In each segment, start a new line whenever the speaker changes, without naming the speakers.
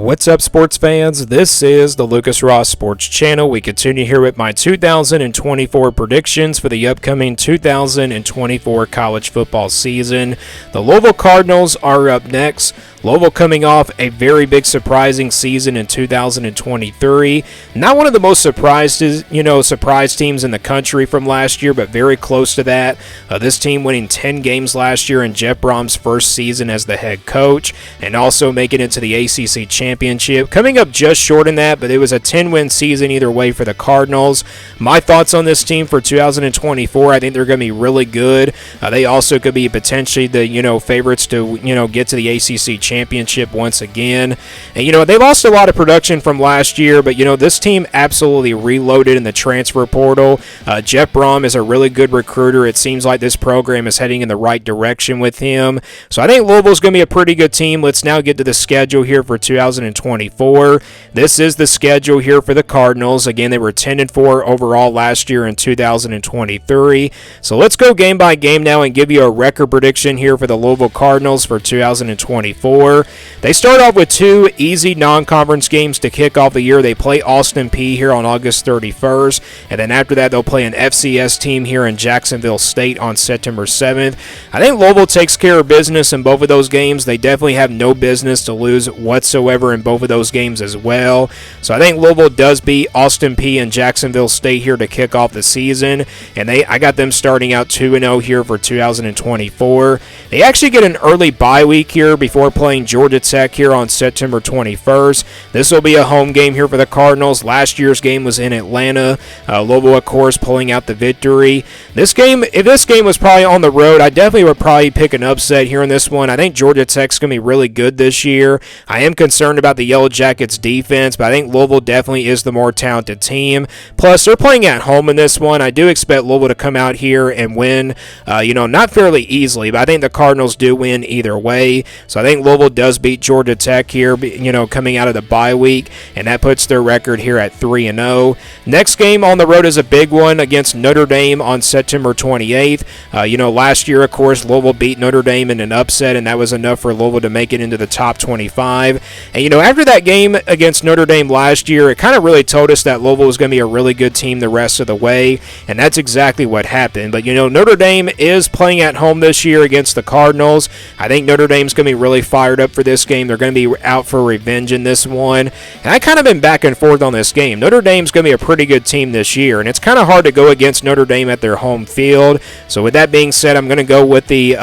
What's up, sports fans? This is the Lucas Ross Sports Channel. We continue here with my 2024 predictions for the upcoming 2024 college football season. The Louisville Cardinals are up next. Louisville coming off a very big surprising season in 2023. Not one of the most surprise teams in the country from last year, but very close to that. This team winning 10 games last year in Jeff Brom's first season as the head coach, and also making it to the ACC championship. Coming up just short in that, but it was a 10-win season either way for the Cardinals. My thoughts on this team for 2024, I think they're going to be really good. They also could be potentially the favorites to get to the ACC championship once again. And they lost a lot of production from last year, but this team absolutely reloaded in the transfer portal. Jeff Brom is a really good recruiter. It seems like this program is heading in the right direction with him. So I think Louisville's going to be a pretty good team. Let's now get to the schedule here for 2024. This is the schedule here for the Cardinals. Again, they were 10-4 overall last year in 2023. So let's go game by game now and give you a record prediction here for the Louisville Cardinals for 2024. They start off with two easy non-conference games to kick off the year. They play Austin Peay here on August 31st, and then after that they'll play an FCS team here in Jacksonville State on September 7th. I think Louisville takes care of business in both of those games. They definitely have no business to lose whatsoever in both of those games as well. So I think Louisville does beat Austin Peay and Jacksonville State here to kick off the season, and I got them starting out 2-0 here for 2024. They actually get an early bye week here before playing Georgia Tech here on September 21st. This will be a home game here for the Cardinals. Last year's game was in Atlanta. Louisville, of course, pulling out the victory. If this game was probably on the road, I definitely would probably pick an upset here in this one. I think Georgia Tech's going to be really good this year. I am concerned about the Yellow Jackets defense, but I think Louisville definitely is the more talented team. Plus, they're playing at home in this one. I do expect Louisville to come out here and win, not fairly easily, but I think the Cardinals do win either way. So I think Louisville does beat Georgia Tech here, coming out of the bye week, and that puts their record here at 3-0. Next game on the road is a big one against Notre Dame on September 28th. Last year, of course, Louisville beat Notre Dame in an upset, and that was enough for Louisville to make it into the top 25. And, after that game against Notre Dame last year, it kind of really told us that Louisville was going to be a really good team the rest of the way, and that's exactly what happened. But, Notre Dame is playing at home this year against the Cardinals. I think Notre Dame's going to be really fired up for this game. They're going to be out for revenge in this one. And I kind of been back and forth on this game. Notre Dame's going to be a pretty good team this year, and it's kind of hard to go against Notre Dame at their home field. So with that being said, I'm going to go with the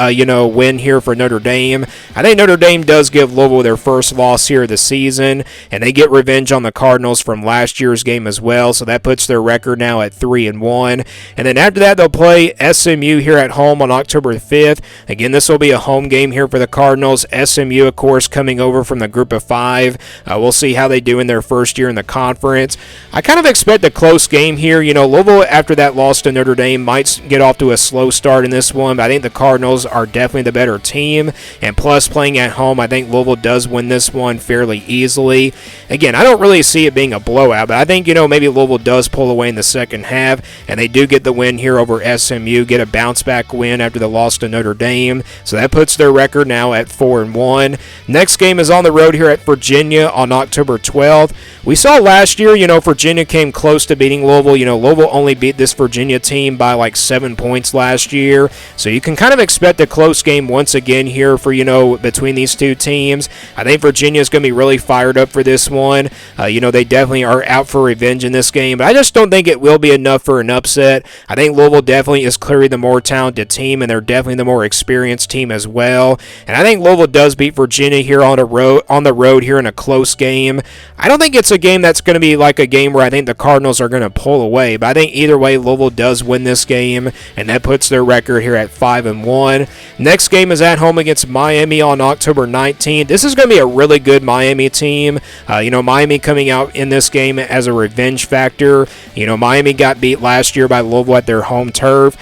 win here for Notre Dame. I think Notre Dame does give Louisville their first loss here of the season, and they get revenge on the Cardinals from last year's game as well. So that puts their record now at 3-1. And then after that, they'll play SMU here at home on October 5th. Again, this will be a home game here for the Cardinals. SMU, of course, coming over from the group of five. We'll see how they do in their first year in the conference. I kind of expect a close game here. Louisville, after that loss to Notre Dame, might get off to a slow start in this one, but I think the Cardinals are definitely the better team. And plus, playing at home, I think Louisville does win this one fairly easily. Again, I don't really see it being a blowout, but I think, maybe Louisville does pull away in the second half, and they do get the win here over SMU, get a bounce-back win after the loss to Notre Dame. So that puts their record now at 4-1. Next game is on the road here at Virginia on October 12th. We saw last year, Virginia came close to beating Louisville. Louisville only beat this Virginia team by like 7 points last year. So you can kind of expect a close game once again here for, between these two teams. I think Virginia's going to be really fired up for this one. They definitely are out for revenge in this game, but I just don't think it will be enough for an upset. I think Louisville definitely is clearly the more talented team, and they're definitely the more experienced team as well. And I think Louisville does beat Virginia here on the road here in a close game. I don't think it's a game that's going to be like a game where I think the Cardinals are going to pull away, but I think either way Louisville does win this game, and that puts their record here at 5-1. Next game is at home against Miami on October 19th. This is going to be a really good Miami team. Miami coming out in this game as a revenge factor. Miami got beat last year by Louisville at their home turf.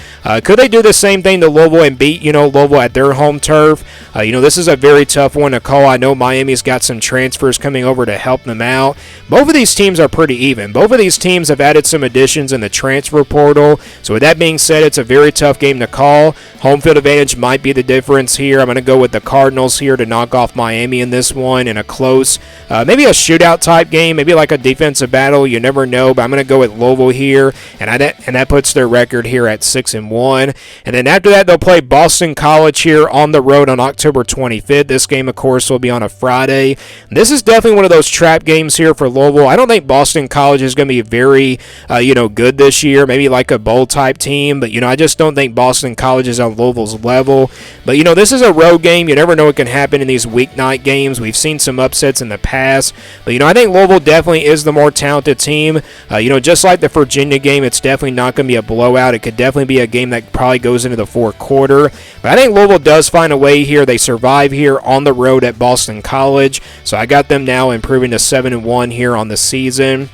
Could they do the same thing to Louisville and beat Louisville at their home turf? This is a very tough tough one to call. I know Miami's got some transfers coming over to help them out. Both of these teams are pretty even. Both of these teams have added some additions in the transfer portal. So with that being said, it's a very tough game to call. Home field advantage might be the difference here. I'm going to go with the Cardinals here to knock off Miami in this one in a close, maybe a shootout type game, maybe like a defensive battle. You never know, but I'm going to go with Louisville here, and that puts their record here at 6-1. And then after that, they'll play Boston College here on the road on October 25th. This game, of course, will be on a Friday. This is definitely one of those trap games here for Louisville. I don't think Boston College is going to be very, good this year. Maybe like a bowl type team, but I just don't think Boston College is on Louisville's level. But this is a road game. You never know what can happen in these weeknight games. We've seen some upsets in the past, but I think Louisville definitely is the more talented team. Just like the Virginia game, it's definitely not going to be a blowout. It could definitely be a game that probably goes into the fourth quarter. But I think Louisville does find a way here. They survive here on the road at Boston College. So I got them now improving to 7-1 here on the season.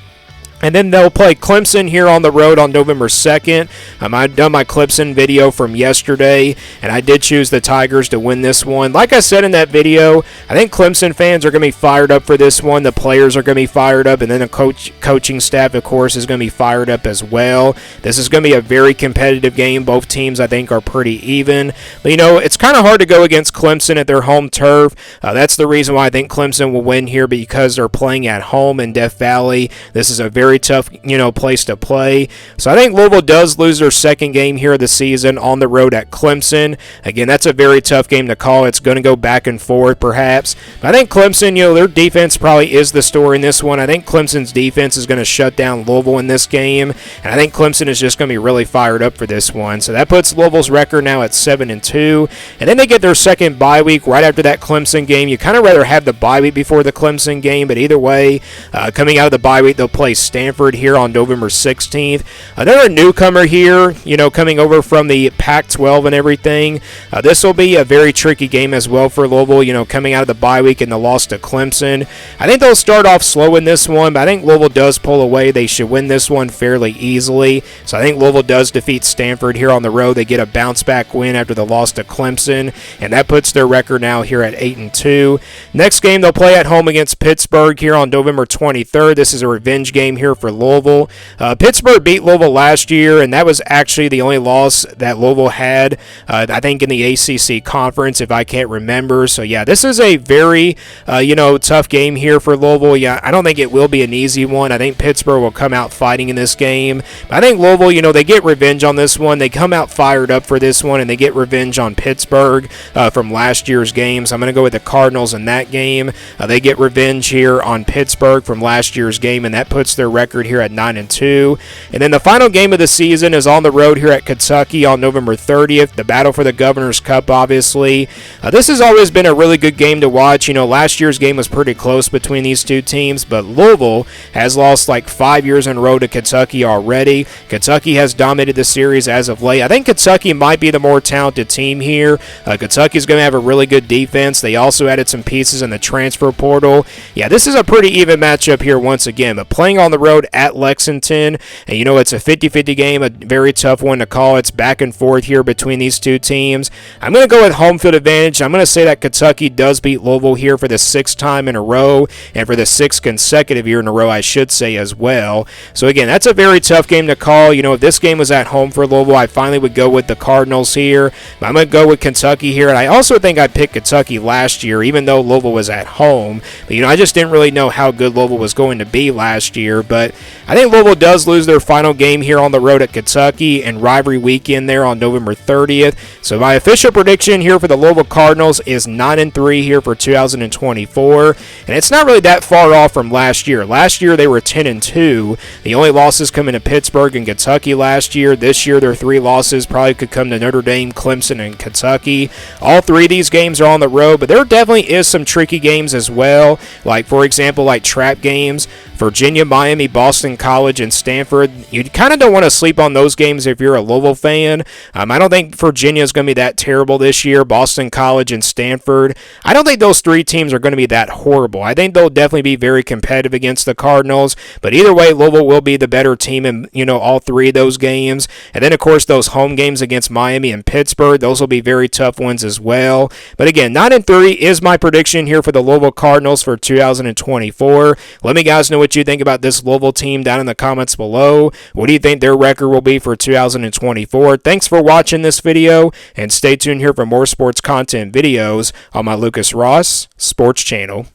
And then they'll play Clemson here on the road on November 2nd. I've done my Clemson video from yesterday, and I did choose the Tigers to win this one. Like I said in that video, I think Clemson fans are going to be fired up for this one. The players are going to be fired up, and then the coaching staff, of course, is going to be fired up as well. This is going to be a very competitive game. Both teams, I think, are pretty even. But, it's kind of hard to go against Clemson at their home turf. That's the reason why I think Clemson will win here, because they're playing at home in Death Valley. This is a very tough, place to play. So I think Louisville does lose their second game here of the season on the road at Clemson. Again, that's a very tough game to call. It's going to go back and forth, perhaps. But I think Clemson, their defense probably is the story in this one. I think Clemson's defense is going to shut down Louisville in this game, and I think Clemson is just going to be really fired up for this one. So that puts Louisville's record now at 7-2, and then they get their second bye week right after that Clemson game. You kind of rather have the bye week before the Clemson game, but either way, coming out of the bye week, they'll play Stanford here on November 16th. They're a newcomer here, coming over from the Pac-12 and everything. This will be a very tricky game as well for Louisville, coming out of the bye week and the loss to Clemson. I think they'll start off slow in this one, but I think Louisville does pull away. They should win this one fairly easily. So I think Louisville does defeat Stanford here on the road. They get a bounce-back win after the loss to Clemson, and that puts their record now here at 8-2. Next game, they'll play at home against Pittsburgh here on November 23rd. This is a revenge game here for Louisville. Pittsburgh beat Louisville last year, and that was actually the only loss that Louisville had, I think, in the ACC conference, if I can't remember. So, yeah, this is a very, tough game here for Louisville. Yeah, I don't think it will be an easy one. I think Pittsburgh will come out fighting in this game. But I think Louisville, they get revenge on this one. They come out fired up for this one, and they get revenge on Pittsburgh from last year's games. I'm going to go with the Cardinals in that game. They get revenge here on Pittsburgh from last year's game, and that puts their record here at 9-2. And then the final game of the season is on the road here at Kentucky on November 30th. The battle for the Governor's Cup, obviously. This has always been a really good game to watch. Last year's game was pretty close between these two teams, but Louisville has lost like 5 years in a row to Kentucky already. Kentucky has dominated the series as of late. I think Kentucky might be the more talented team here. Kentucky's going to have a really good defense. They also added some pieces in the transfer portal. Yeah, this is a pretty even matchup here once again, but playing on the road at Lexington, and it's a 50-50 game, a very tough one to call. It's back and forth here between these two teams. I'm going to go with home field advantage. I'm going to say that Kentucky does beat Louisville here for the sixth time in a row, and for the sixth consecutive year in a row, I should say, as well. So again, that's a very tough game to call. If this game was at home for Louisville, I finally would go with the Cardinals here. But I'm going to go with Kentucky here, and I also think I picked Kentucky last year, even though Louisville was at home. But I just didn't really know how good Louisville was going to be last year. But I think Louisville does lose their final game here on the road at Kentucky and rivalry weekend there on November 30th. So my official prediction here for the Louisville Cardinals is 9-3 here for 2024, and it's not really that far off from last year. Last year they were 10-2. The only losses coming to Pittsburgh and Kentucky last year. This year their 3 losses probably could come to Notre Dame, Clemson, and Kentucky. All 3 of these games are on the road, but there definitely is some tricky games as well. Like, for example, like trap games. Virginia, Miami, Boston College, and Stanford. You kind of don't want to sleep on those games if you're a Louisville fan. I don't think Virginia is going to be that terrible this year. Boston College and Stanford, I don't think those three teams are going to be that horrible. I think they'll definitely be very competitive against the Cardinals, but either way, Louisville will be the better team in all three of those games. And then, of course, those home games against Miami and Pittsburgh, those will be very tough ones as well. But again, 9-3 is my prediction here for the Louisville Cardinals for 2024. Let me guys know what you think about this Louisville team down in the comments below. What do you think their record will be for 2024? Thanks for watching this video, and stay tuned here for more sports content videos on my Lucas Ross Sports channel.